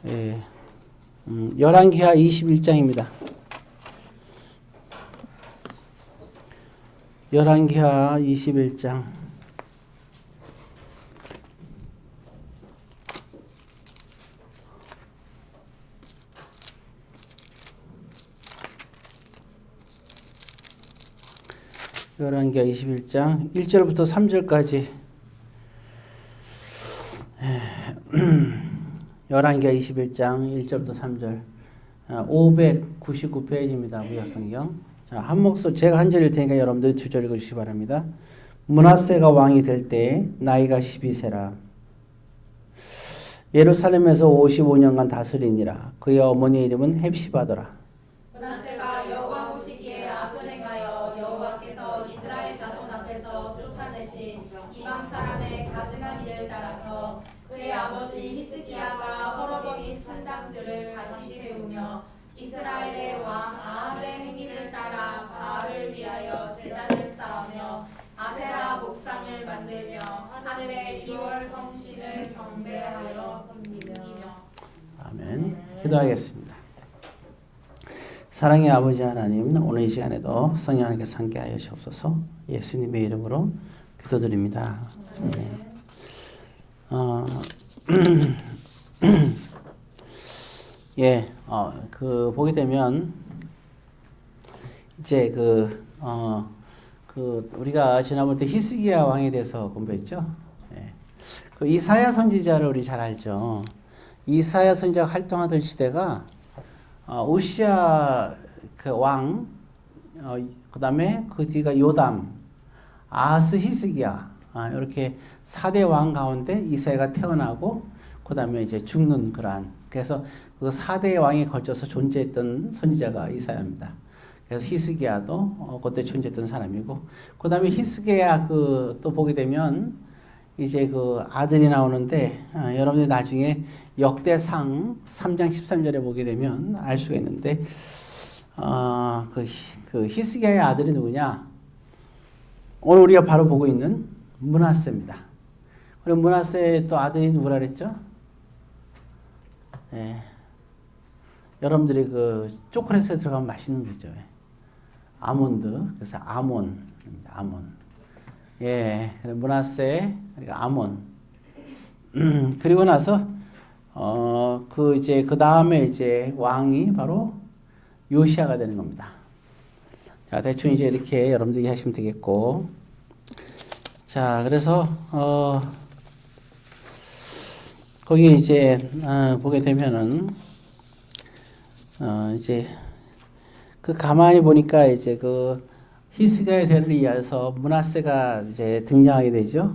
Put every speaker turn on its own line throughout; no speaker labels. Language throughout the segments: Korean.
예, 열왕기하 21장입니다. 열왕기하 21장. 열왕기하 21장 1절부터 3절까지. 열왕기하 21장 1절부터 3절. 599페이지입니다. 구약성경. 자, 한 목소리 제가 한 절일 테니까 여러분들이 두 절 읽어주시기 바랍니다. 므낫세가 왕이 될 때 나이가 12세라. 예루살렘에서 55년간 다스리니라. 그의 어머니의 이름은 헵시바더라.
므낫세가 여호와 보시기에 악을 행하여 여호와께서 이스라엘 자손 앞에서 쫓아내신 이방 사람의 가증한 일을 따라서 그의 아버지 히스기야가 헐어버린 신당들을 다시 세우며 이스라엘의 왕 아합의 행위를 따라 바알을 위하여 제단을 쌓으며 아세라 목상을 만들며 하늘의 이월 성신을 경배하여 섬기며.
아멘. 기도하겠습니다. 사랑의 아버지 하나님, 오늘 이 시간에도 성령 하나님께서 함께하여 주옵소서. 예수님의 이름으로 기도드립니다. 예, 보게 되면 이제 우리가 지난번에 히스기야 왕에 대해서 공부했죠. 예. 그 이사야 선지자를 우리 잘 알죠. 이사야 선지자가 활동하던 시대가 우시야 그 왕, 그다음에 그 뒤가 요담, 아하스, 히스기야, 이렇게 4대 왕 가운데 이사야가 태어나고 그다음에 이제 죽는 그러한, 그래서 그 4대 왕에 걸쳐서 존재했던 선지자가 이사야입니다. 그래서 히스기야도 그때 존재했던 사람이고, 그다음에 히스기야 또 보게 되면 이제 그 아들이 나오는데, 여러분이 나중에 역대상 3장 13절에 보게 되면 알 수가 있는데, 그 히스기야의 아들이 누구냐? 오늘 우리가 바로 보고 있는 므낫세입니다. 그리고 므낫세의 또 아들이 누구라 그랬죠? 예. 여러분들이 그 초콜릿에 들어가면 맛있는 거죠. 아몬드. 그래서 아몬. 예. 그리고 므낫세, 그리고 아몬. 그리고 나서 그 다음에 이제 왕이 바로 요시야가 되는 겁니다. 자, 대충 이제 이렇게 여러분들이 하시면 되겠고. 자, 그래서 거기 이제 보게 되면은 이제 그 가만히 보니까 이제 그 히스기야의 대를 이어서 므낫세가 이제 등장하게 되죠.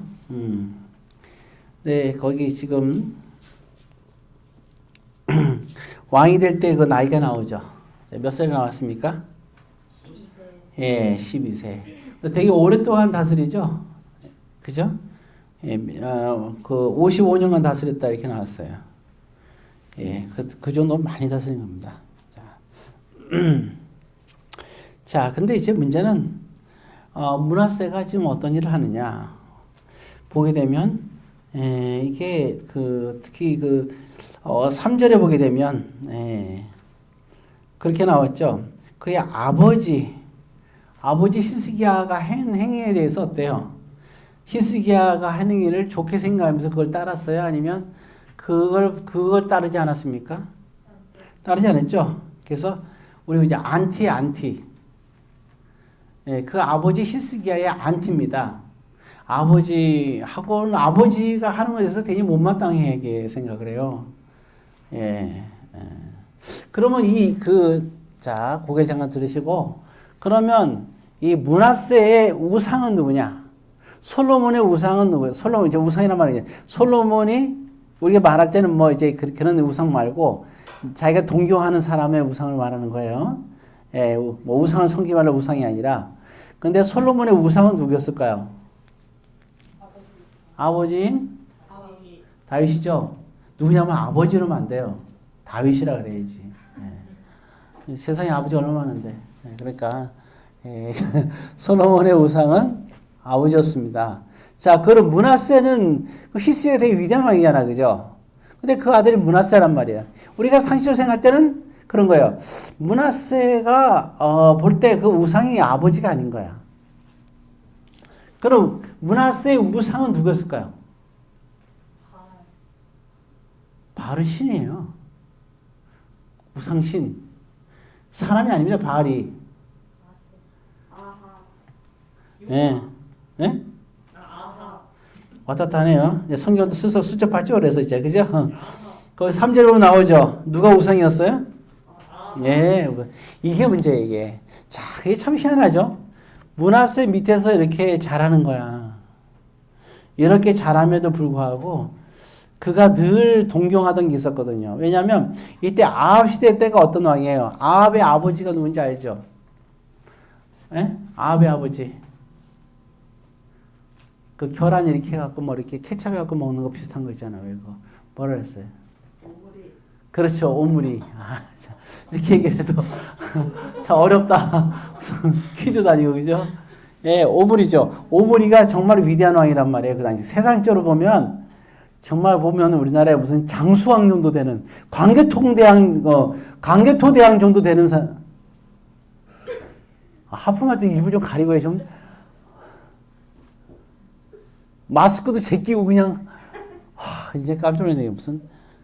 네, 거기 지금 왕이 될 때 그 나이가 나오죠. 몇 살이 나왔습니까? 12세. 예, 12세. 되게 오랫동안 다스리죠. 그죠? 예, 그 55년간 다스렸다 이렇게 나왔어요. 예, 그 정도 많이 다스린 겁니다. 자, 근데 이제 문제는 므낫세가 지금 어떤 일을 하느냐 보게 되면, 이게 특히 3절에 보게 되면, 그렇게 나왔죠. 그의 아버지 히스기야가 한 행위에 대해서 어때요? 히스기야가 한 행위를 좋게 생각하면서 그걸 따랐어요? 아니면 그걸 따르지 않았습니까? 따르지 않았죠. 그래서 우리 이제 안티. 예, 그 아버지 히스기야의 안티입니다. 아버지가 하는 것에 대해서 되게 못마땅하게 생각을 해요. 예. 그러면 자, 고개 잠깐 들으시고, 그러면 이 므낫세의 우상은 누구냐? 솔로몬의 우상은 누구예요? 솔로몬, 이제 우상이란 말이에요. 솔로몬이 우리가 말할 때는 뭐 이제 그런 우상 말고 자기가 동경하는 사람의 우상을 말하는 거예요. 예, 뭐 우상을 섬기말로 우상이 아니라. 근데 솔로몬의 우상은 누구였을까요? 아버지인 다윗이죠. 누구냐면 아버지로는 안 돼요. 다윗이라 그래야지. 예. 세상에 아버지가 얼마나 많은데. 예, 그러니까 솔로몬의 우상은 아버지였습니다. 자, 그럼 므낫세는 히스기야가 되게 위대한 왕이잖아, 그죠? 근데 그 아들이 므낫세란 말이에요. 우리가 상식적으로 생각할 때는 그런 거예요. 므낫세가 볼 때 그 우상이 아버지가 아닌 거야. 그럼 므낫세의 우상은 누구였을까요? 바알은 신이에요. 우상신. 사람이 아닙니다. 바알이. 예. 예? 왔다 갔다 하네요. 성경도 슬쩍 봤죠? 그래서 이제, 그죠? 거기 3절에 보면 나오죠? 누가 우상이었어요? 예. 이게 문제예요, 이게. 자, 그게 참 희한하죠? 므낫세 밑에서 이렇게 자라는 거야. 이렇게 자람에도 불구하고, 그가 늘 동경하던 게 있었거든요. 왜냐하면, 이때 아합 시대 때가 어떤 왕이에요? 아합의 아버지가 누군지 알죠? 예? 아합의 아버지. 그 계란 이렇게 해갖고 뭐 이렇게 케찹해갖고 먹는 거 비슷한 거 있잖아요. 이거 뭐라 했어요? 오므리. 그렇죠, 오므리. 아, 참, 이렇게 얘기를 해도 참 어렵다. 무슨 퀴즈도 아니고 그죠? 예, 오므리죠. 오므리가 정말 위대한 왕이란 말이에요. 그 당시 세상적으로 보면 정말 보면 우리나라에 무슨 장수왕 정도 되는 광개토대왕 정도 되는 사람. 하품할 때 입을 좀 가리고 해 좀. 마스크도 제끼고 그냥 이제 깜짝 놀랐네요. 무슨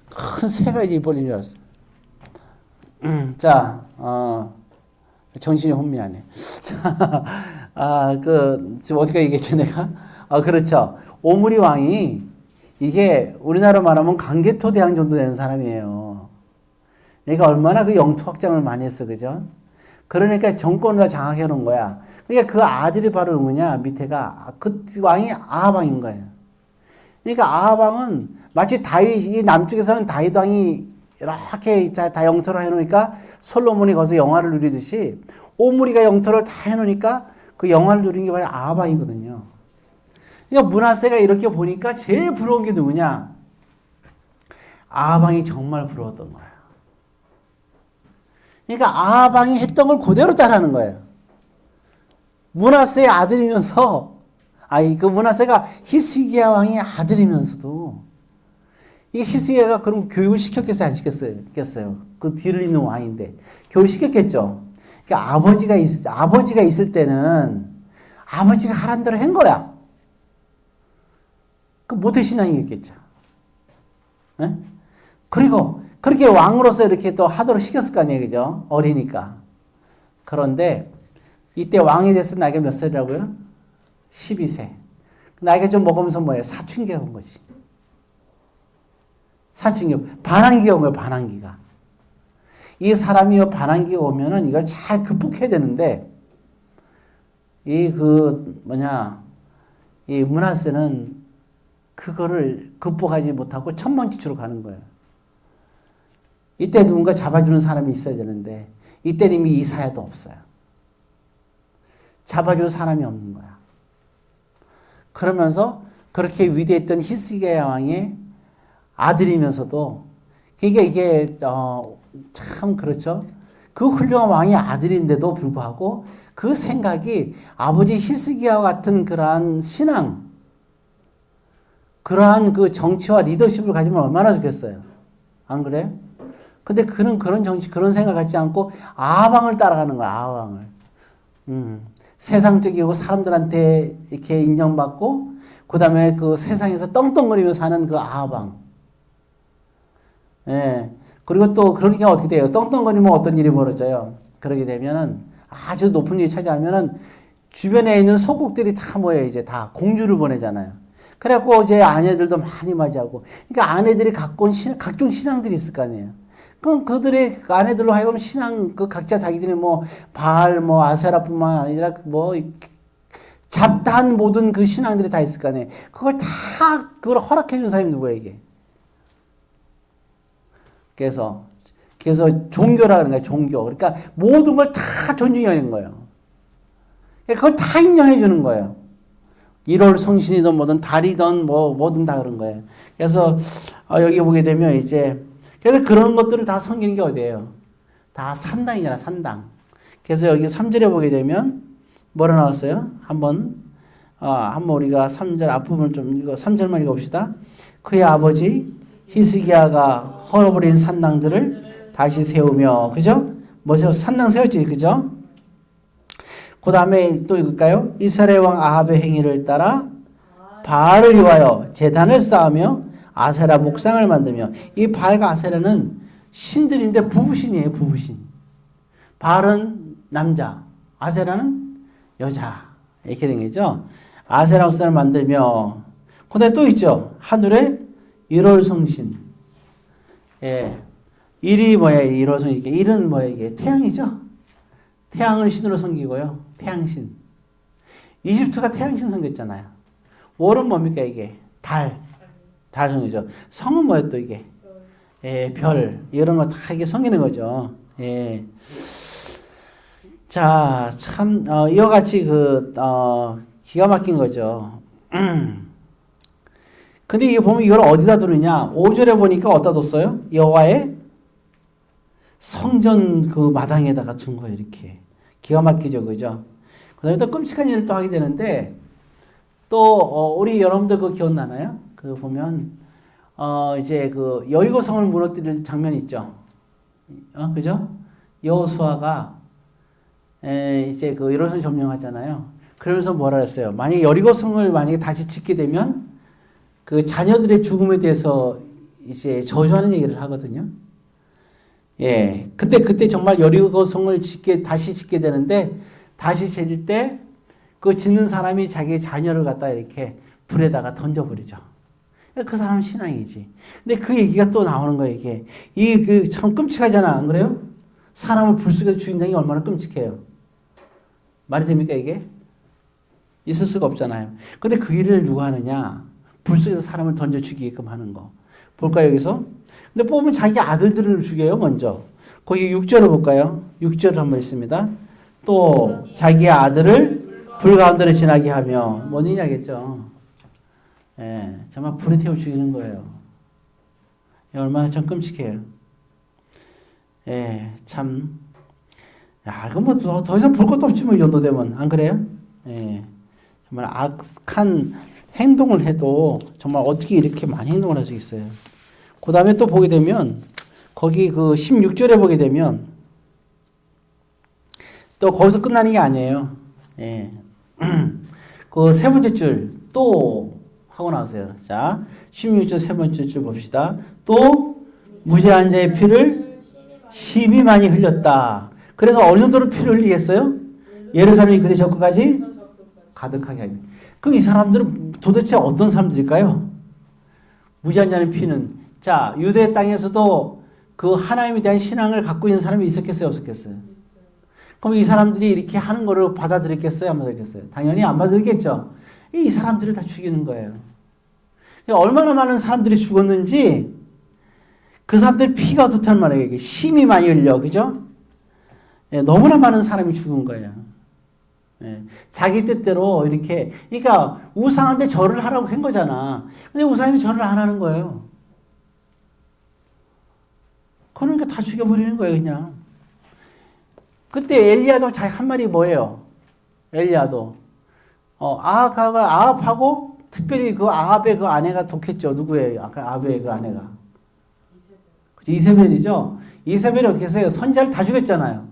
큰 새가 이제 벌린 줄 알았어. 자, 정신이 혼미하네. 자, 지금 어디가 얘기했죠, 내가? 그렇죠. 오므리 왕이 이게 우리나라 말하면 강개토대왕 정도 되는 사람이에요. 그러니까 얼마나 그 영토 확장을 많이 했어, 그죠? 그러니까 정권을 다 장악해 놓은 거야. 그러니까 그 아들이 바로 누구냐? 밑에가 그 왕이 아합 왕인 거예요. 그러니까 아합 왕은 마치 다윗, 이 남쪽에서는 다윗 왕이 이렇게 다 영토를 해놓으니까 솔로몬이 거기서 영화를 누리듯이 오므리가 영토를 다 해놓으니까 그 영화를 누린 게 바로 아합 왕이거든요. 그러니까 므낫세가 이렇게 보니까 제일 부러운 게 누구냐? 아합 왕이 정말 부러웠던 거예요. 그러니까 아합 왕이 했던 걸 그대로 따라하는 거예요. 므낫세의 아들이면서, 그 므낫세가 히스기야 왕의 아들이면서도, 이 히스기야가 그럼 교육을 시켰겠어요? 안 시켰어요? 그 뒤를 잇는 왕인데. 교육을 시켰겠죠? 그러니까 아버지가 있을 때는, 아버지가 하란 대로 한 거야. 그 모태신앙이겠죠. 네? 그리고, 그렇게 왕으로서 이렇게 또 하도록 시켰을 거 아니에요, 그죠? 어리니까. 그런데, 이때 왕이 됐을 나이가 몇 살이라고요? 12세. 나이가 좀 먹으면서 뭐예요? 사춘기가 온 거지. 사춘기. 반항기가 온 거예요, 반항기가. 이 사람이 반항기가 오면은 이걸 잘 극복해야 되는데, 이 므낫세는 그거를 극복하지 못하고 천방지축으로 가는 거예요. 이때 누군가 잡아주는 사람이 있어야 되는데, 이때는 이미 이사야도 없어요. 잡아줄 사람이 없는 거야. 그러면서 그렇게 위대했던 히스기야 왕의 아들이면서도 그러니까 이게 참 그렇죠. 그 훌륭한 왕의 아들인데도 불구하고 그 생각이 아버지 히스기야와 같은 그러한 신앙, 그러한 그 정치와 리더십을 가지면 얼마나 좋겠어요. 안 그래? 근데 그는 그런 정치, 그런 생각 갖지 않고 아합 왕을 따라가는 거야. 아합 왕을. 세상적이고 사람들한테 이렇게 인정받고 그 다음에 그 세상에서 떵떵거리며 사는 그 아합 왕. 예. 그리고 또 그러니까 어떻게 돼요? 떵떵거리면 어떤 일이 벌어져요? 그러게 되면은 아주 높은 일이 차지하면은 주변에 있는 소국들이 다 뭐예요? 이제 다 공주를 보내잖아요. 그래갖고 이제 아내들도 많이 맞이하고. 그러니까 아내들이 갖고 온 각종 신앙들이 있을 거 아니에요. 그럼 그들의 아내들로 하여금 신앙, 각자 자기들이 바알, 아세라뿐만 아니라 잡다한 모든 그 신앙들이 다 있을 거 아니에요. 그걸 허락해준 사람이 누구예요, 이게? 그래서 종교라 그러는 거예요, 종교. 그러니까 모든 걸 다 존중하는 거예요. 그걸 다 인정해주는 거예요. 1월 성신이든 뭐든 달이든 뭐든 다 그런 거예요. 그래서 여기 보게 되면 그래서 그런 것들을 다 섬기는 게 어디예요? 다 산당이잖아, 산당. 그래서 여기 3절에 보게 되면 뭐라 나왔어요? 한번 우리가 3절 앞부분을 좀 3절만 읽어봅시다. 그의 아버지 히스기야가 헐어버린 산당들을 다시 세우며, 그죠? 뭐 산당 세웠지, 그죠? 그 다음에 또 읽을까요? 이스라엘 왕 아합의 행위를 따라 바알을 위하여 제단을 쌓으며 아세라 목상을 만들며, 이 바알과 아세라는 신들인데 부부신이에요, 부부신. 바알은 남자, 아세라는 여자. 이렇게 된 거죠. 아세라 목상을 만들며, 그 다음에 또 있죠. 하늘에 1월 성신. 예. 일이 뭐예요? 1월 성신. 일은 뭐예요? 이게 태양이죠. 태양을 신으로 섬기고요. 태양신. 이집트가 태양신 섬겼잖아요. 월은 뭡니까 이게? 달 섬기죠. 성은 뭐예요 또 이게? 예, 별. 이런 거 다 이게 섬기는 거죠. 예. 자, 참, 이와 같이 기가 막힌 거죠. 근데 이거 보면 이걸 어디다 두느냐? 5절에 보니까 어디다 뒀어요? 여호와의 성전 그 마당에다가 둔 거예요, 이렇게. 기가 막히죠, 그죠? 그 다음에 또 끔찍한 일을 또 하게 되는데, 또, 우리 여러분들 그거 기억나나요? 그 보면, 이제 그 여리고성을 무너뜨릴 장면 있죠? 그죠? 여호수아가, 이제 그 여리고성 점령하잖아요. 그러면서 뭐라 했어요? 만약에 여리고성을 만약에 다시 짓게 되면, 그 자녀들의 죽음에 대해서 이제 저주하는 얘기를 하거든요. 예. 그때 정말 여리고성을 다시 짓게 되는데, 다시 짓을 때, 그 짓는 사람이 자기 자녀를 갖다 이렇게 불에다가 던져버리죠. 그 사람은 신앙이지. 근데 그 얘기가 또 나오는 거예요, 이게. 참 끔찍하잖아, 안 그래요? 사람을 불 속에서 죽인다는 게 얼마나 끔찍해요. 말이 됩니까, 이게? 있을 수가 없잖아요. 근데 그 일을 누가 하느냐? 불 속에서 사람을 던져 죽이게끔 하는 거. 볼까요, 여기서? 근데 뽑으면 자기 아들들을 죽여요, 먼저. 거기 6절을 볼까요? 6절을 한번 읽습니다. 또 자기의 아들을 불 가운데로 지나게 하며, 뭔 일이냐겠죠. 예, 정말 불에 태워 죽이는 거예요. 얼마나 참 끔찍해요. 예, 참. 야, 이거 뭐 더 이상 볼 것도 없지 뭐, 이 정도 되면. 안 그래요? 예. 정말 악한 행동을 해도 정말 어떻게 이렇게 많이 행동을 할 수 있어요. 그 다음에 또 보게 되면, 거기 그 16절에 보게 되면, 또 거기서 끝나는 게 아니에요. 예. 그 세 번째 줄, 또 하고 나오세요. 자, 16절 세 번째 줄 봅시다. 또, 무죄한 자의 피를 심히 많이 흘렸다. 그래서 어느 정도로 피를 흘리겠어요? 예루살렘이 그대 저끝까지 가득하게 합니다. 그럼 이 사람들은 도대체 어떤 사람들일까요? 무죄한 자의 피는, 자, 유대 땅에서도 그 하나님에 대한 신앙을 갖고 있는 사람이 있었겠어요, 없었겠어요? 그럼 이 사람들이 이렇게 하는 거를 받아들였겠어요, 안 받아들였겠어요? 당연히 안 받아들였겠죠. 이 사람들을 다 죽이는 거예요. 얼마나 많은 사람들이 죽었는지 그 사람들 피가 어떻단 말이에요. 이게 심히 많이 흘려, 그죠? 예, 너무나 많은 사람이 죽은 거예요. 예, 자기 뜻대로 이렇게, 그러니까 우상한테 절을 하라고 한 거잖아. 근데 우상한테 절을 안 하는 거예요. 그러니까 다 죽여버리는 거예요, 그냥. 그때 엘리야도 자기 한 말이 뭐예요? 엘리야도. 아합하고 특별히 그 아합의 그 아내가 독했죠. 누구예요? 아까 아합의 그 아내가. 이세벨이죠. 이세벨이 어떻게 했어요? 선지자를 다 죽였잖아요.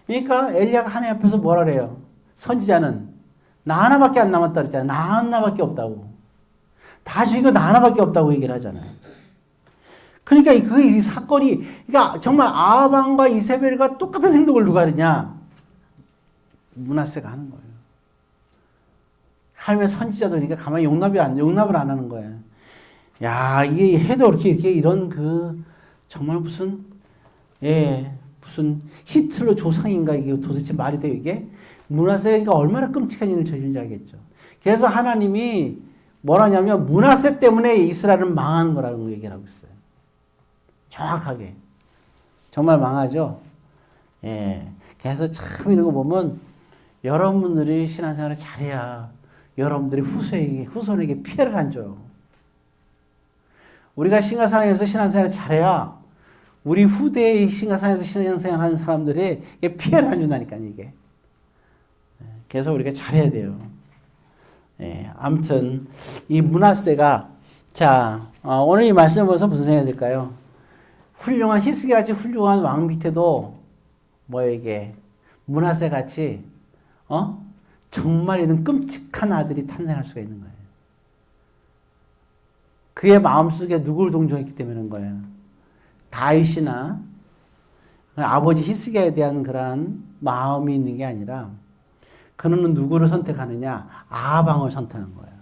그러니까 엘리야가 하나님 앞에서 뭐라 그래요? 선지자는 나 하나밖에 안 남았다 그랬잖아요. 나 하나밖에 없다고. 다 죽이고 나 하나밖에 없다고 얘기를 하잖아요. 그러니까 이 사건이, 그러니까 정말 아합 왕과 이세벨과 똑같은 행동을 누가 하느냐? 므낫세가 하는 거예요. 하나님의 선지자도 그러니까 가만히 용납을 안 하는 거예요. 야, 이게 해도 이렇게 이런 정말 무슨 히틀러 조상인가, 이게 도대체 말이 돼요, 이게? 므낫세가 얼마나 끔찍한 일을 저지른지 알겠죠. 그래서 하나님이 뭐라냐면, 므낫세 때문에 이스라엘은 망하는 거라는 얘기를 하고 있어요. 정확하게. 정말 망하죠? 예. 그래서 참 이런 거 보면, 여러분들이 신앙생활을 잘해야 여러분들이 후손에게 피해를 안 줘요. 우리가 신앙생활에서 신앙생활을 잘해야 우리 후대의 신앙생활에서 신앙생활 하는 사람들이 피해를 안 준다니까요, 이게. 그래서 우리가 잘해야 돼요. 예, 아무튼 이 므낫세가 자, 오늘 이 말씀을 보면서 무슨 생각이 들까요? 훌륭한 히스기야같이 훌륭한 왕 밑에도 뭐야 이게 므낫세 같이 정말 이런 끔찍한 아들이 탄생할 수가 있는 거예요. 그의 마음속에 누구를 동정했기 때문인 거예요. 다윗이나 아버지 히스기야에 대한 그러한 마음이 있는 게 아니라 그는 누구를 선택하느냐? 아방을 선택한 거예요.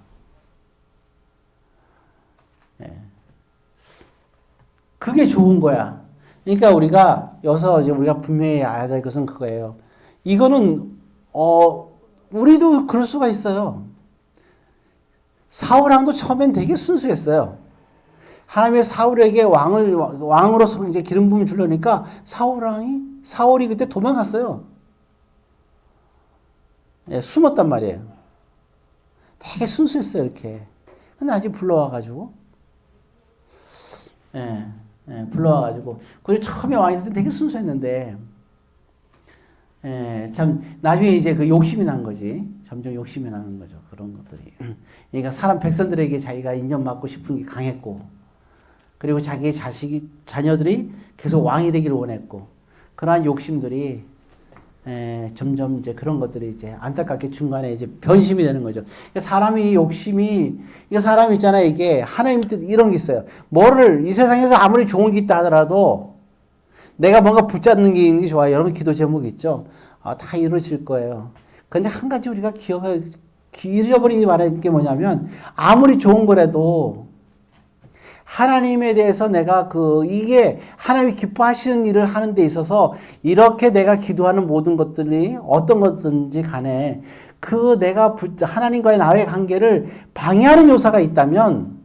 예. 그게 좋은 거야. 그러니까 우리가 여기서 이제 우리가 분명히 알아야 될 것은 그거예요. 이거는 우리도 그럴 수가 있어요. 사울왕도 처음엔 되게 순수했어요. 하나님의 사울에게 왕으로서 이제 기름 부음을 주려니까 사울이 그때 도망갔어요. 예, 숨었단 말이에요. 되게 순수했어요, 이렇게. 근데 아직 불러와가지고, 불러와가지고, 그리고 처음에 왕이 있을 때 되게 순수했는데, 참, 나중에 이제 그 욕심이 난 거지. 점점 욕심이 나는 거죠. 그런 것들이. 그러니까 백성들에게 자기가 인정받고 싶은 게 강했고, 그리고 자기의 자녀들이 계속 왕이 되기를 원했고, 그러한 욕심들이, 점점 이제 그런 것들이 이제 안타깝게 중간에 이제 변심이 되는 거죠. 사람이 사람이 있잖아요. 이게 하나님 뜻 이런 게 있어요. 이 세상에서 아무리 좋은 게 있다 하더라도 내가 뭔가 붙잡는 게 있는 게 좋아요. 여러분 기도 제목이 있죠. 다 이루어질 거예요. 근데 한 가지 우리가 잊어버리지 말아야 할 게 뭐냐면 아무리 좋은 거라도 하나님에 대해서 내가 이게 하나님이 기뻐하시는 일을 하는 데 있어서 이렇게 내가 기도하는 모든 것들이 어떤 것든지 간에 내가 하나님과의 나의 관계를 방해하는 요소가 있다면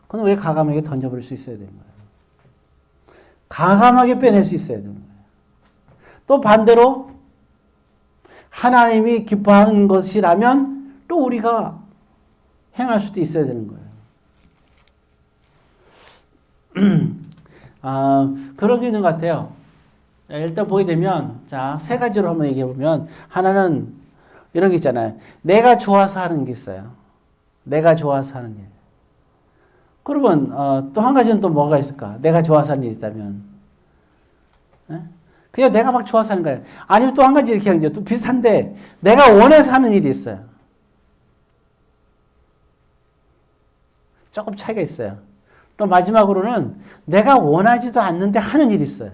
그건 우리가 과감하게 던져버릴 수 있어야 되는 거예요. 과감하게 빼낼 수 있어야 되는 거예요. 또 반대로 하나님이 기뻐하는 것이라면 또 우리가 행할 수도 있어야 되는 거예요. 그런 게 있는 것 같아요. 일단 보게 되면, 세 가지로 한번 얘기해 보면, 하나는 이런 게 있잖아요. 내가 좋아서 하는 게 있어요. 내가 좋아서 하는 일. 그러면, 또 한 가지는 또 뭐가 있을까? 내가 좋아서 하는 일이 있다면. 그냥 내가 막 좋아서 하는 거예요. 아니면 또 한 가지 이렇게 하는 게 또 비슷한데, 내가 원해서 하는 일이 있어요. 조금 차이가 있어요. 또 마지막으로는 내가 원하지도 않는데 하는 일이 있어요.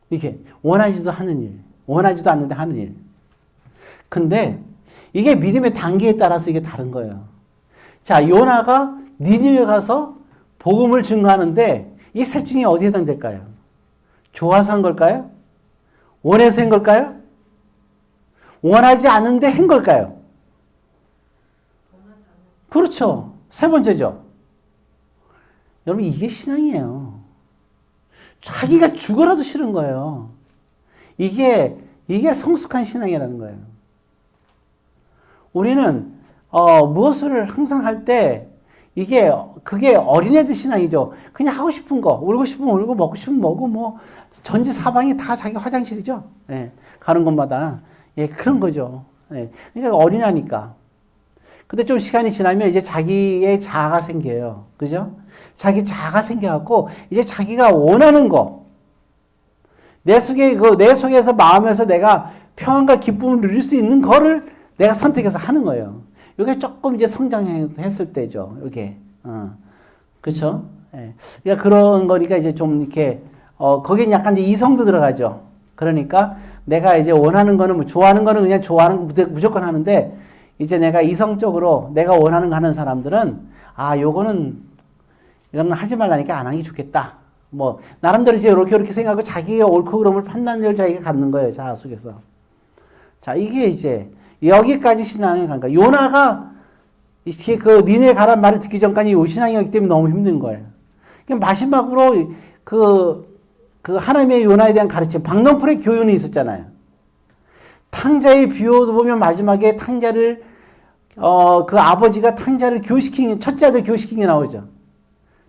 이게 원하지도 않는데 하는 일. 근데 이게 믿음의 단계에 따라서 이게 다른 거예요. 자, 요나가 니느웨 가서 복음을 증거하는데 이 셋 중에 어디에 해당될까요? 좋아서 한 걸까요? 원해서 한 걸까요? 원하지 않는데 한 걸까요? 그렇죠. 세 번째죠. 여러분 이게 신앙이에요. 자기가 죽어라도 싫은 거예요. 이게 성숙한 신앙이라는 거예요. 우리는 무엇을 항상 할 때 그게 어린애들 신앙이죠. 그냥 하고 싶은 거, 울고 싶으면 울고, 먹고 싶으면 먹고, 뭐 전지사방이 다 자기 화장실이죠. 가는 곳마다 그런 거죠. 그러니까 어린아니까. 근데 좀 시간이 지나면 이제 자기의 자아가 생겨요. 그죠? 자기 자아가 생겨갖고, 이제 자기가 원하는 거, 내 속에서 마음에서 내가 평안과 기쁨을 누릴 수 있는 거를 내가 선택해서 하는 거예요. 이게 조금 이제 성장했을 때죠. 이게, 그렇죠? 그러니까 그런 거니까 이제 좀 이렇게, 거기는 약간 이제 이성도 들어가죠. 그러니까 내가 이제 원하는 거는 뭐 좋아하는 거는 그냥 좋아하는 거 무조건 하는데, 이제 내가 이성적으로 내가 원하는 거 하는 사람들은 이거는 하지 말라니까 안 하는 게 좋겠다. 뭐 나름대로 이제 이렇게 생각하고 자기가 옳고 그름을 판단력을 자기가 갖는 거예요. 자아 속에서. 자, 이게 이제 여기까지 신앙이 간 거예요. 요나가 니네 가란 말을 듣기 전까지 요 신앙이었기 때문에 너무 힘든 거예요. 마지막으로 하나님의 요나에 대한 가르침, 박농풀의 교훈이 있었잖아요. 탕자의 비유도 보면 마지막에 탕자를 그 아버지가 탕자를 첫째 아들 교육시킨 게 나오죠.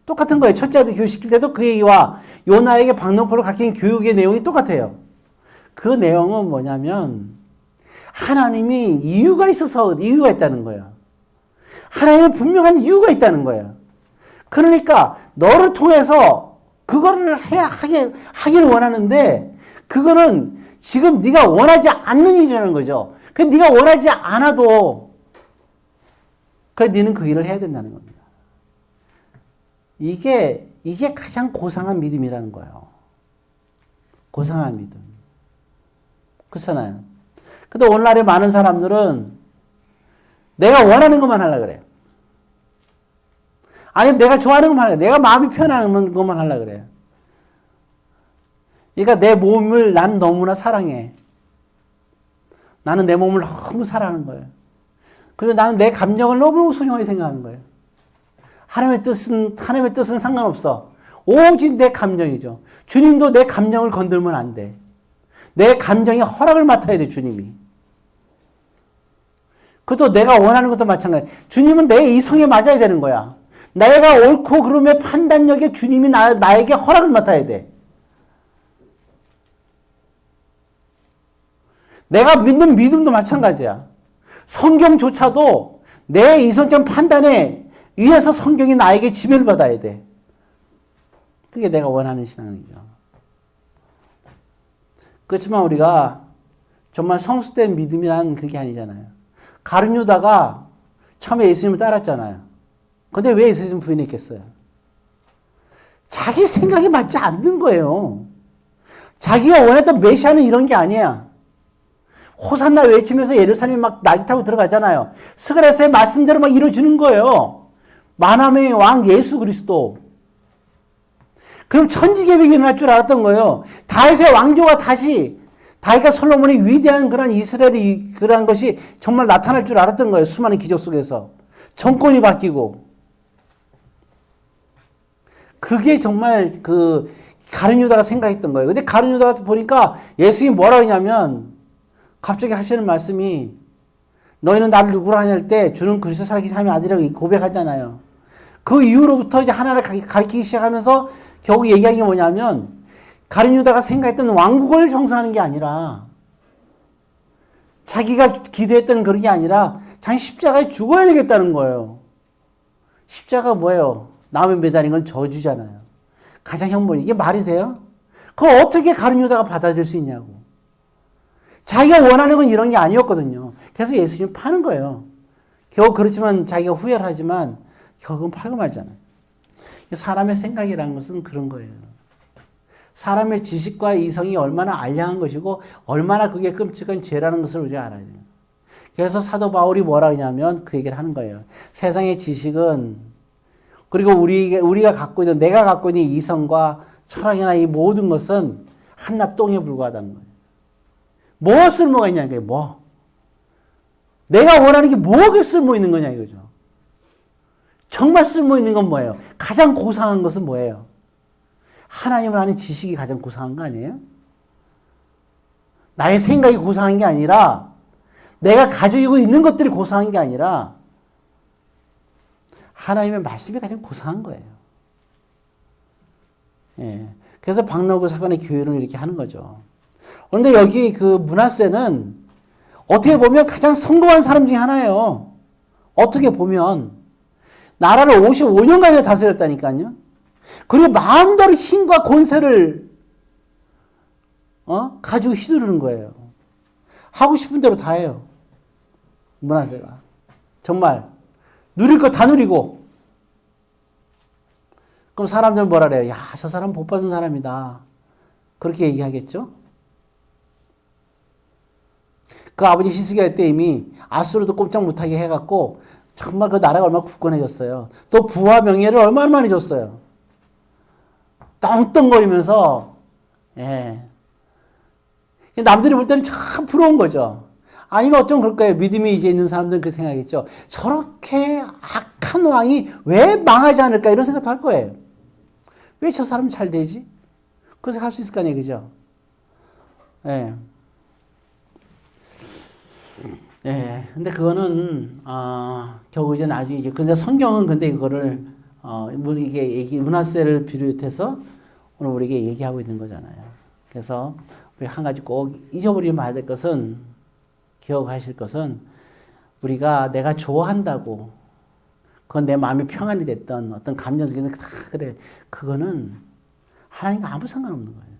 똑같은 거예요. 첫째 아들 교육시킬 때도 그 얘기와 요나에게 박농포를 가르친 교육의 내용이 똑같아요. 그 내용은 뭐냐면 하나님이 이유가 있다는 거예요. 하나님은 분명한 이유가 있다는 거예요. 그러니까 너를 통해서 그거를 하기를 원하는데 그거는 지금 네가 원하지 않는 일이라는 거죠. 그 네가 원하지 않아도 너는 그 일을 해야 된다는 겁니다. 이게 가장 고상한 믿음이라는 거예요. 고상한 믿음. 그렇잖아요. 근데 오늘날에 많은 사람들은 내가 원하는 것만 하려고 그래요. 아니면 내가 좋아하는 것만 하려고 그래요. 내가 마음이 편한 것만 하려고 그래요. 그러니까 내 몸을 나는 너무나 사랑해. 나는 내 몸을 너무 사랑하는 거예요. 그리고 나는 내 감정을 너무너무 소중하게 생각하는 거예요. 하나님의 뜻은 상관없어. 오직 내 감정이죠. 주님도 내 감정을 건들면 안 돼. 내 감정의 허락을 맡아야 돼, 주님이. 그것도 내가 원하는 것도 마찬가지야. 주님은 내 이성에 맞아야 되는 거야. 내가 옳고 그름의 판단력에 주님이 나에게 허락을 맡아야 돼. 내가 믿는 믿음도 마찬가지야. 성경조차도 내 이성적 판단에 의해서 성경이 나에게 지배를 받아야 돼. 그게 내가 원하는 신앙이죠. 그렇지만 우리가 정말 성숙된 믿음이란 그게 아니잖아요. 가룟 유다가 처음에 예수님을 따랐잖아요. 근데 왜 예수님 부인했겠어요? 자기 생각이 맞지 않는 거예요. 자기가 원했던 메시아는 이런 게 아니야. 호산나 외치면서 예루살렘에 막 낙이 타고 들어가잖아요. 스가랴서의 말씀대로 막 이루어지는 거예요. 만왕의 왕 예수 그리스도. 그럼 천지개벽이 일어날 줄 알았던 거예요. 다윗의 왕조가 다시 다윗과 솔로몬의 위대한 그런 이스라엘이 그러한 것이 정말 나타날 줄 알았던 거예요. 수많은 기적 속에서. 정권이 바뀌고. 그게 정말 그 가룟 유다가 생각했던 거예요. 근데 가룟 유다가 보니까 예수님이 뭐라고 했냐면 갑자기 하시는 말씀이 너희는 나를 누구라 하냐 할 때 주는 그리스도 살아계신 하나님의 아들이라고 고백하잖아요. 그 이후로부터 이제 하나를 가리키기 시작하면서 결국 얘기하는 게 뭐냐면 가룟 유다가 생각했던 왕국을 형성하는 게 아니라 자기가 기대했던 그런 게 아니라 자기 십자가에 죽어야 되겠다는 거예요. 십자가 뭐예요? 나무에 매달린 건 저주잖아요. 가장 형벌. 이게 말이 돼요? 그걸 어떻게 가룟 유다가 받아들일 수 있냐고. 자기가 원하는 건 이런 게 아니었거든요. 그래서 예수님 파는 거예요. 겨우 그렇지만 자기가 후회를 하지만 결국은 팔고 말잖아요. 사람의 생각이라는 것은 그런 거예요. 사람의 지식과 이성이 얼마나 알량한 것이고 얼마나 그게 끔찍한 죄라는 것을 우리가 알아야 돼요. 그래서 사도 바울이 뭐라 하냐면 그 얘기를 하는 거예요. 세상의 지식은 그리고 우리가 갖고 있는 내가 갖고 있는 이성과 철학이나 이 모든 것은 한낱 똥에 불과하다는 거예요. 뭐 쓸모가 있냐는 거예요. 뭐. 내가 원하는 게 뭐가 쓸모 있는 거냐 이거죠. 정말 쓸모 있는 건 뭐예요? 가장 고상한 것은 뭐예요? 하나님을 아는 지식이 가장 고상한 거 아니에요? 나의 생각이 고상한 게 아니라 내가 가지고 있는 것들이 고상한 게 아니라 하나님의 말씀이 가장 고상한 거예요. 예. 그래서 박노그 사관의 교회를 이렇게 하는 거죠. 그런데 여기 그 므낫세는 어떻게 보면 가장 성공한 사람 중에 하나예요. 어떻게 보면 나라를 55년간이나 다스렸다니까요. 그리고 마음대로 힘과 권세를 가지고 휘두르는 거예요. 하고 싶은 대로 다 해요. 므낫세가. 정말 누릴 거 다 누리고. 그럼 사람들은 뭐라 그래요? 야, 저 사람 복 받은 사람이다. 그렇게 얘기하겠죠? 그 아버지 히스기야 때 이미 아수르도 꼼짝 못하게 해갖고 정말 그 나라가 얼마나 굳건해졌어요. 또 부와 명예를 얼마나 많이 줬어요. 떵떵거리면서 예. 남들이 볼 때는 참 부러운 거죠. 아니면 어쩌면 그럴 거예요. 믿음이 이제 있는 사람들은 그 생각이겠죠. 저렇게 악한 왕이 왜 망하지 않을까 이런 생각도 할 거예요. 왜 저 사람 잘 되지? 그래서 할 수 있을 거 아니에요. 그죠? 예. 예. 근데 그거는, 결국 이제 나중에 근데 성경은 근데 이거를, 이게 므낫세를 비롯해서 오늘 우리에게 얘기하고 있는 거잖아요. 그래서 우리 한 가지 꼭 잊어버리지 말아야 될 것은, 기억하실 것은, 우리가 내가 좋아한다고, 그건 내 마음이 평안이 됐던 어떤 감정적인 다 그래. 그거는 하나님과 아무 상관없는 거예요.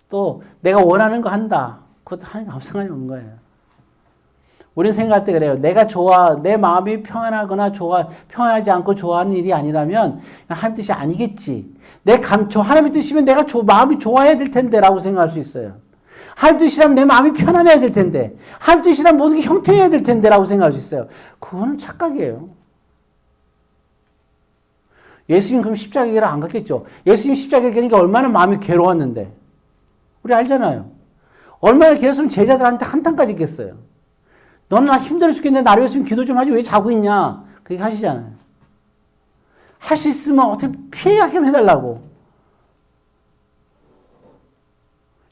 또 내가 원하는 거 한다. 그것도 하나님과 아무 상관이 없는 거예요. 우리는 생각할 때 그래요. 내 마음이 평안하거나 평안하지 않고 좋아하는 일이 아니라면 하나님 뜻이 아니겠지. 하나님의 뜻이면 내가 마음이 좋아야 될 텐데 라고 생각할 수 있어요. 하나님 뜻이라면 내 마음이 편안해야 될 텐데, 하나님 뜻이라면 모든 게 형통해야 될 텐데 라고 생각할 수 있어요. 그거는 착각이에요. 예수님 그럼 십자가에 안 갔겠죠. 예수님 십자가에 가니까 얼마나 마음이 괴로웠는데. 우리 알잖아요. 얼마나 괴로웠으면 제자들한테 한탄까지 있겠어요. 너는 나 힘들어 죽겠는데 나를 위해서 기도 좀 하지 왜 자고 있냐. 그렇게 하시잖아요. 할 수 있으면 어떻게 피하게 해달라고.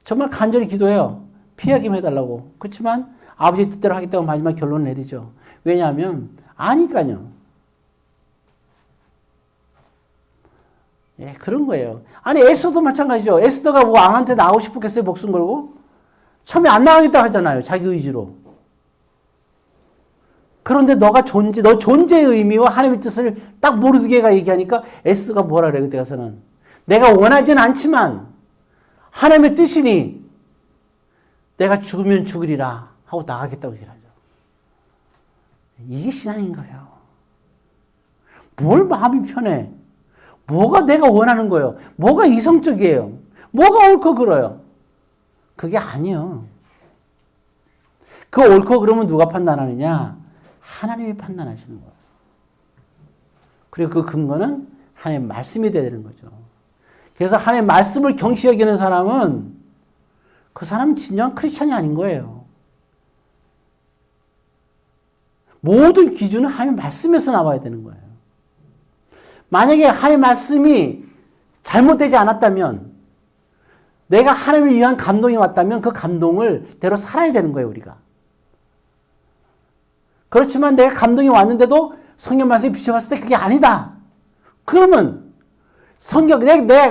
정말 간절히 기도해요. 피하게 해달라고. 그렇지만 아버지 뜻대로 하겠다고 마지막 결론을 내리죠. 왜냐하면 아니까요. 예, 그런 거예요. 아니 에스더도 마찬가지죠. 에스더가 뭐 왕한테 나오고 싶었겠어요. 목숨 걸고. 처음에 안 나가겠다 하잖아요. 자기 의지로. 그런데 너 존재의 의미와 하나님의 뜻을 딱 모르게가 얘기하니까 에스더가 뭐라 그래 그때 가서는. 내가 원하진 않지만 하나님의 뜻이니 내가 죽으면 죽으리라 하고 나가겠다고 얘기를 하죠. 이게 신앙인 거예요. 뭘 마음이 편해? 뭐가 내가 원하는 거예요? 뭐가 이성적이에요? 뭐가 옳고 그러요? 그게 아니에요. 그 옳고 그러면 누가 판단하느냐? 하나님이 판단하시는 거예요. 그리고 그 근거는 하나님의 말씀이 되야 되는 거죠. 그래서 하나님의 말씀을 경시 여기는 사람은 그 사람은 진정한 크리스찬이 아닌 거예요. 모든 기준은 하나님의 말씀에서 나와야 되는 거예요. 만약에 하나님의 말씀이 잘못되지 않았다면 내가 하나님을 위한 감동이 왔다면 그 감동을 대로 살아야 되는 거예요, 우리가. 그렇지만 내가 감동이 왔는데도 성경 말씀에 비춰봤을 때 그게 아니다. 그러면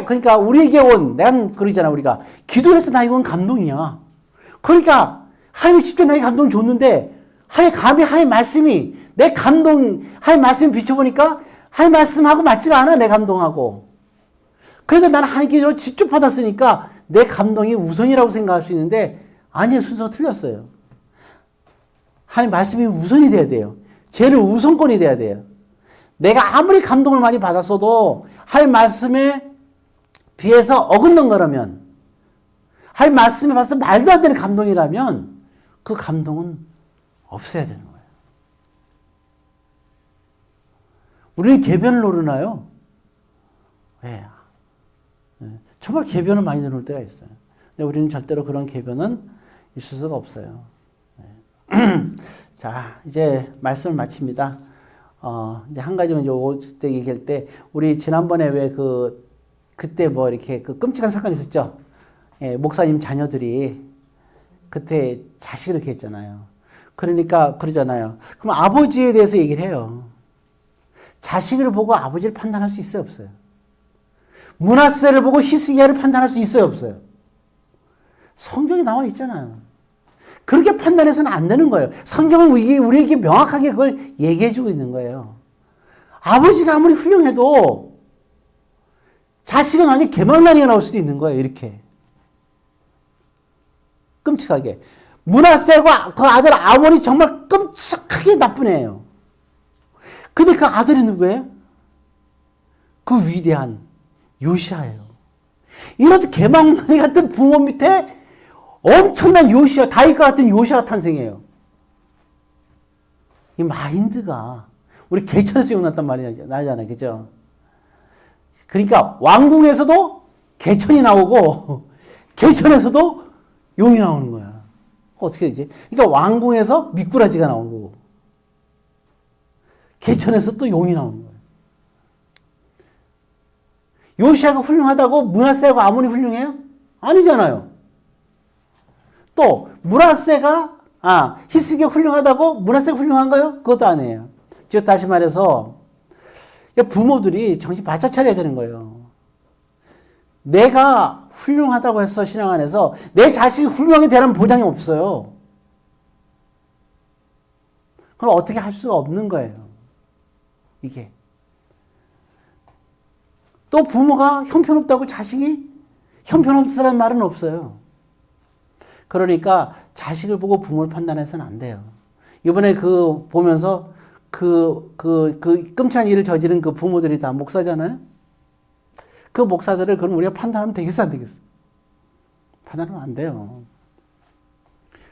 그러니까 우리에게 내가 그러잖아, 우리가. 기도해서 나 이건 감동이야. 그러니까 하나님이 직접 나에게 감동을 줬는데 하나님의 말씀이 하나님 말씀을 비춰보니까 하나님 말씀하고 맞지가 않아, 내 감동하고. 그래서 나는 하나님께 직접 받았으니까 내 감동이 우선이라고 생각할 수 있는데 아니에요, 순서가 틀렸어요. 하나님 말씀이 우선이 돼야 돼요. 제일 우선권이 돼야 돼요. 내가 아무리 감동을 많이 받았어도 하나님 말씀에 비해서 어긋난 거라면, 하나님 말씀에 봐서 말도 안 되는 감동이라면 그 감동은 없어야 되는 거예요. 우리는 개변을 노르나요? 네. 정말 개변을 많이 노릴 때가 있어요. 근데 우리는 절대로 그런 개변은 있을 수가 없어요. 자, 이제 말씀을 마칩니다. 이제 한 가지만 그때 얘기할 때, 우리 지난번에 왜 그때 뭐 이렇게 끔찍한 사건이 있었죠? 예, 목사님 자녀들이 그때 자식을 이렇게 했잖아요. 그러니까 그러잖아요. 그럼 아버지에 대해서 얘기를 해요. 자식을 보고 아버지를 판단할 수 있어요, 없어요? 므낫세를 보고 히스기야를 판단할 수 있어요, 없어요? 성경에 나와 있잖아요. 그렇게 판단해서는 안 되는 거예요. 성경은 우리에게 명확하게 그걸 얘기해주고 있는 거예요. 아버지가 아무리 훌륭해도 자식은 완전히 개망나니가 나올 수도 있는 거예요. 이렇게. 끔찍하게. 므낫세와 그 아들 아몬이 정말 끔찍하게 나쁜 애예요. 근데 그 아들이 누구예요? 그 위대한 요시아예요. 이렇게 개망나니 같은 부모 밑에 엄청난 요시아, 다윗과 같은 요시아가 탄생해요. 이 마인드가 우리 개천에서 용났단 말이 나잖아요. 그죠? 그러니까 왕궁에서도 개천이 나오고 개천에서도 용이 나오는 거야. 어떻게 되지? 그러니까 왕궁에서 미꾸라지가 나오는 거고 개천에서 또 용이 나오는 거예요. 요시아가 훌륭하다고 므낫세하고 아몬이 훌륭해요? 아니잖아요. 또 므낫세가 히스기야 훌륭하다고 므낫세가 훌륭한가요? 그것도 아니에요. 즉 다시 말해서 부모들이 정신 바짝 차려야 되는 거예요. 내가 훌륭하다고 해서 신앙 안에서 내 자식이 훌륭하게 되라는 보장이 없어요. 그걸 어떻게 할 수가 없는 거예요. 이게. 또 부모가 형편없다고 자식이 형편없으라는 말은 없어요. 그러니까 자식을 보고 부모를 판단해서는 안 돼요. 이번에 그 보면서 그 끔찍한 일을 저지른 그 부모들이 다 목사잖아요. 그 목사들을 그럼 우리가 판단하면 되겠어, 안 되겠어? 판단하면 안 돼요.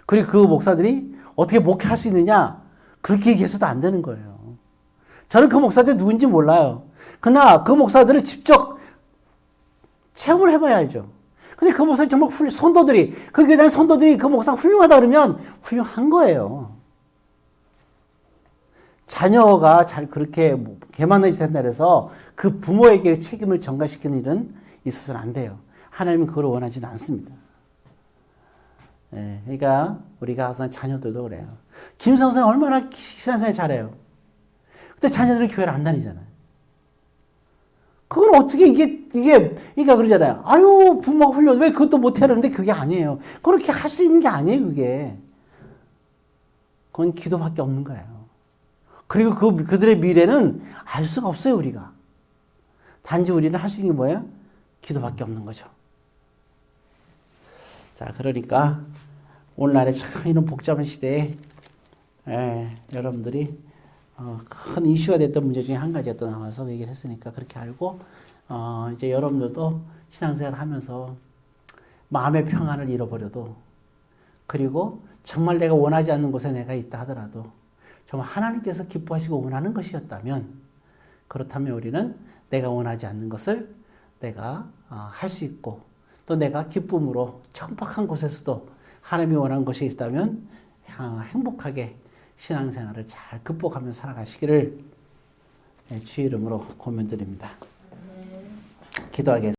그리고 그 목사들이 어떻게 목회할 수 있느냐? 그렇게 얘기해서도 안 되는 거예요. 저는 그 목사들 누군지 몰라요. 그러나 그 목사들을 직접 체험을 해봐야 알죠. 근데 그 목사 정말 선도들이, 그 교단 선도들이 그 목사가 훌륭하다 그러면 훌륭한 거예요. 자녀가 잘 그렇게 개만한 짓 한다 그래서 그 부모에게 책임을 전가시키는 일은 있어서는 안 돼요. 하나님은 그걸 원하지는 않습니다. 예, 그러니까 우리가 항상 자녀들도 그래요. 김성생 얼마나 신앙생활 잘해요. 근데 자녀들은 교회를 안 다니잖아요. 그건 어떻게 그러니까 그러잖아요. 아유, 부모가 훌륭해. 왜 그것도 못해? 그러는데 그게 아니에요. 그렇게 할 수 있는 게 아니에요, 그게. 그건 기도밖에 없는 거예요. 그리고 그들의 미래는 알 수가 없어요, 우리가. 단지 우리는 할 수 있는 게 뭐예요? 기도밖에 없는 거죠. 자, 그러니까 오늘날에 참 이런 복잡한 시대에 여러분들이 큰 이슈가 됐던 문제 중에 한 가지가 또 나와서 얘기를 했으니까 그렇게 알고 이제 여러분들도 신앙생활을 하면서 마음의 평안을 잃어버려도 그리고 정말 내가 원하지 않는 곳에 내가 있다 하더라도 정말 하나님께서 기뻐하시고 원하는 것이었다면 그렇다면 우리는 내가 원하지 않는 것을 내가 할 수 있고 또 내가 기쁨으로 천박한 곳에서도 하나님이 원하는 것이 있다면 행복하게 신앙생활을 잘 극복하며 살아가시기를 주의 이름으로 권면드립니다. 기도하겠습니다.